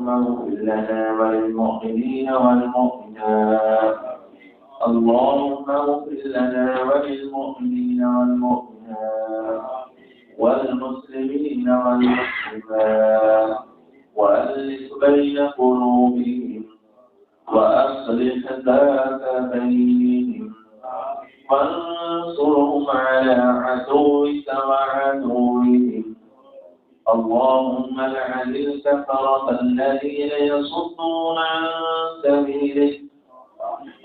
اللهم اغفر لنا وللمؤمنين والمؤمنات. اللهم اغفر لنا وللمؤمنين والمؤمنات والمسلمين والمسلمات وألف بين قلوبهم وأصلح ذات بينهم وانصرهم على عدوك وعدوهم. اللهم لعن الكفرة الذين يصدون عن سبيلك.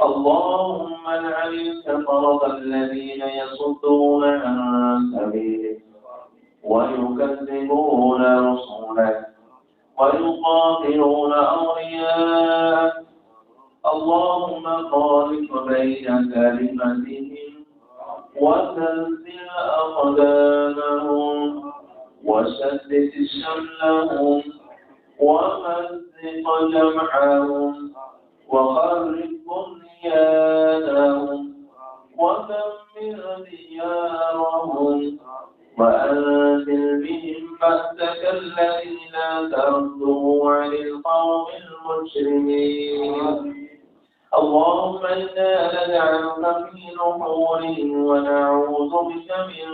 اللهم لعن الكفرة الذين يصدون عن سبيلك ويكذبون رسلك ويقاتلون أولياءك. اللهم خالف بين كلمتهم وزلزل أقدامهم وشتت شملهم ومزق جمعهم وخرب بنيانهم ودمر ديارهم وأنزل بهم بأسك الذي لا ترده عن القوم المجرمين. اللهم إنا نجعلك في نحورهم ونعوذ بك من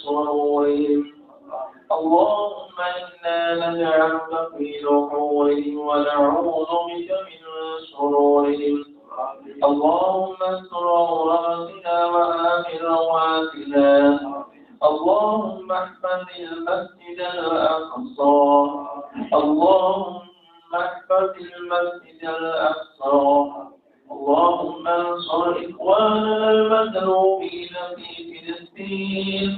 شرورهم. اللهم إنا نجعلك في نحورهم ونعوذ بك من شرورهم. اللهم استر عوراتنا وآمن رواتنا. اللهم احفظ المسجد الأقصى. اللهم احفظ المسجد الأقصى. اللهم انصر إخواننا المظلومين في فلسطين.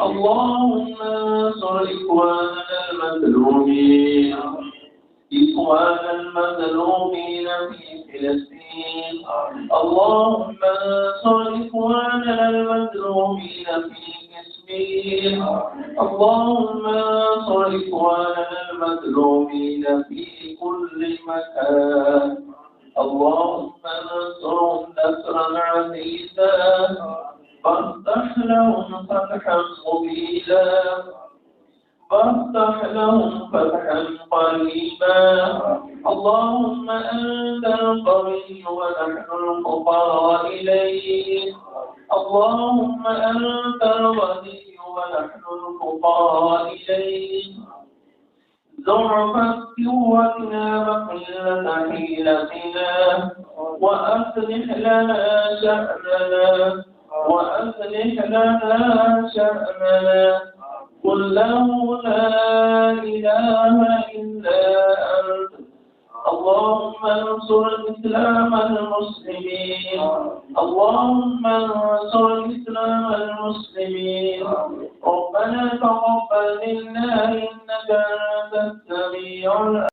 اللهم انصر إخواننا المظلومين في فلسطين. اللهم انصر إخواننا المظلومين في كشمير. اللهم انصر إخواننا المظلومين في كل مكان. اللهم انصرهم نصرا عزيزا فافتح لهم فتحا مبينا فافتح لهم فتحا قريبا. اللهم أنت القوي ونحن الفقراء إليك. اللهم أنت الغني ونحن الفقراء إليك. ضعفت قوتنا وقلة حيلتنا وأصلح لنا شأننا قل له لا إله إلا أنت. اللهم انصر الإسلام المسلمين. اللهم انصر الإسلام المسلمين. ربنا تقبل منا إنك أنت السميع